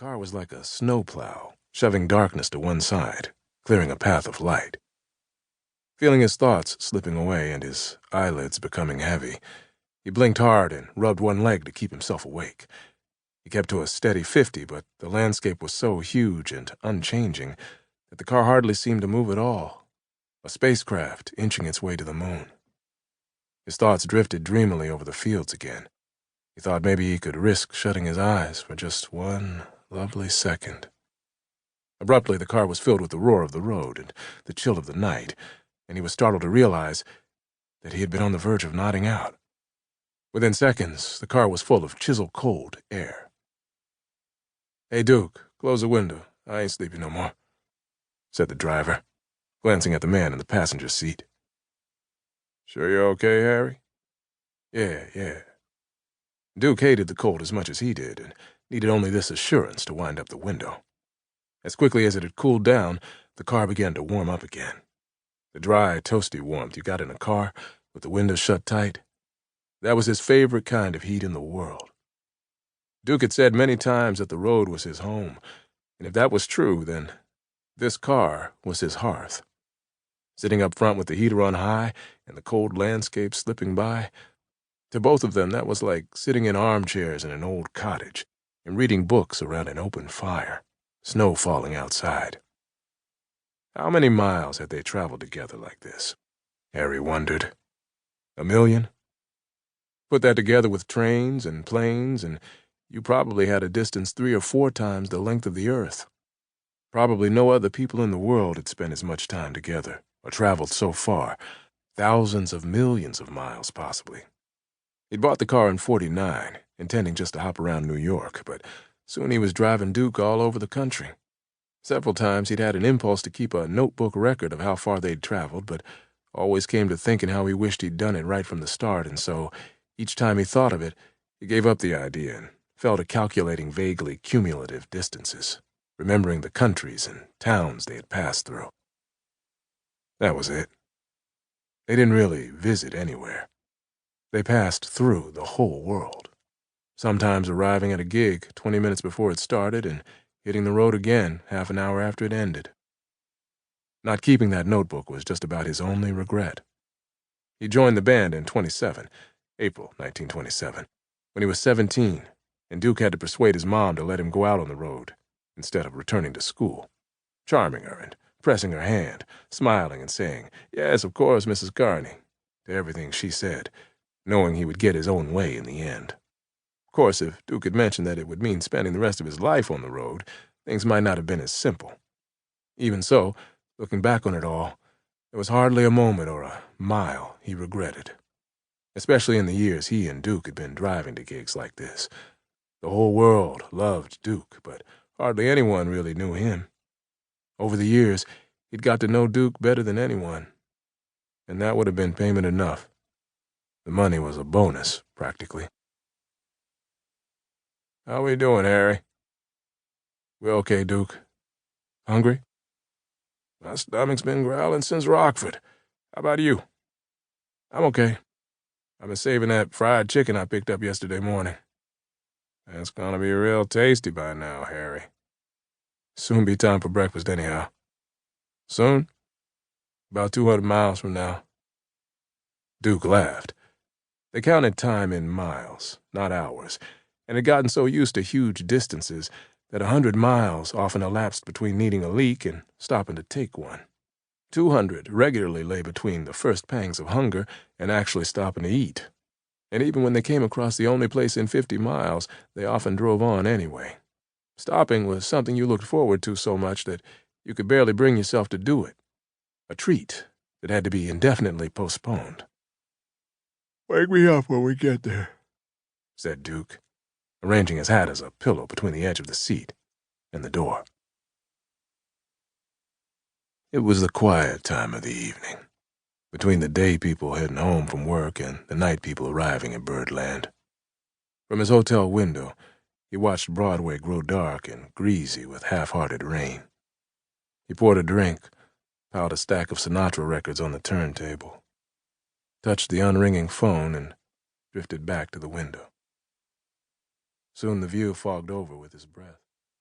car was like a snowplow, shoving darkness to one side, clearing a path of light. Feeling his thoughts slipping away and his eyelids becoming heavy, he blinked hard and rubbed one leg to keep himself awake. He kept to a steady 50, but the landscape was so huge and unchanging that the car hardly seemed to move at all, a spacecraft inching its way to the moon. His thoughts drifted dreamily over the fields again. He thought maybe he could risk shutting his eyes for just one lovely second. Abruptly, the car was filled with the roar of the road and the chill of the night, and he was startled to realize that he had been on the verge of nodding out. Within seconds, the car was full of chisel-cold air. "Hey, Duke, close the window. I ain't sleepy no more," said the driver, glancing at the man in the passenger seat. "Sure you're okay, Harry?" Yeah. Duke hated the cold as much as he did and needed only this assurance to wind up the window. As quickly as it had cooled down, the car began to warm up again. The dry, toasty warmth you got in a car with the windows shut tight. That was his favorite kind of heat in the world. Duke had said many times that the road was his home, and if that was true, then this car was his hearth. Sitting up front with the heater on high and the cold landscape slipping by, to both of them that was like sitting in armchairs in an old cottage and reading books around an open fire, snow falling outside. How many miles had they traveled together like this? Harry wondered. 1,000,000? Put that together with trains and planes, and you probably had a distance 3 or 4 times the length of the earth. Probably no other people in the world had spent as much time together, or traveled so far, thousands of millions of miles possibly. He'd bought the car in '49, intending just to hop around New York, but soon he was driving Duke all over the country. Several times he'd had an impulse to keep a notebook record of how far they'd traveled, but always came to thinking how he wished he'd done it right from the start, and so each time he thought of it, he gave up the idea and fell to calculating vaguely cumulative distances, remembering the countries and towns they had passed through. That was it. They didn't really visit anywhere. They passed through the whole world, sometimes arriving at a gig 20 minutes before it started and hitting the road again half an hour after it ended. Not keeping that notebook was just about his only regret. He joined the band in April 1927, when he was 17, and Duke had to persuade his mom to let him go out on the road instead of returning to school, charming her and pressing her hand, smiling and saying, "Yes, of course, Mrs. Carney," to everything she said, knowing he would get his own way in the end. Of course, if Duke had mentioned that it would mean spending the rest of his life on the road, things might not have been as simple. Even so, looking back on it all, there was hardly a moment or a mile he regretted, especially in the years he and Duke had been driving to gigs like this. The whole world loved Duke, but hardly anyone really knew him. Over the years, he'd got to know Duke better than anyone, and that would have been payment enough. The money was a bonus, practically. "How we doing, Harry?" "We're okay, Duke. Hungry?" "My stomach's been growling since Rockford. How about you?" "I'm okay. I've been saving that fried chicken I picked up yesterday morning." "That's gonna be real tasty by now, Harry." "Soon be time for breakfast anyhow." "Soon?" "About 200 miles from now." Duke laughed. They counted time in miles, not hours, and had gotten so used to huge distances that 100 miles often elapsed between needing a leak and stopping to take one. 200 regularly lay between the first pangs of hunger and actually stopping to eat. And even when they came across the only place in 50 miles, they often drove on anyway. Stopping was something you looked forward to so much that you could barely bring yourself to do it. A treat that had to be indefinitely postponed. "Wake me up when we get there," said Duke, arranging his hat as a pillow between the edge of the seat and the door. It was the quiet time of the evening, between the day people heading home from work and the night people arriving in Birdland. From his hotel window, he watched Broadway grow dark and greasy with half-hearted rain. He poured a drink, piled a stack of Sinatra records on the turntable, touched the unringing phone, and drifted back to the window. Soon the view fogged over with his breath.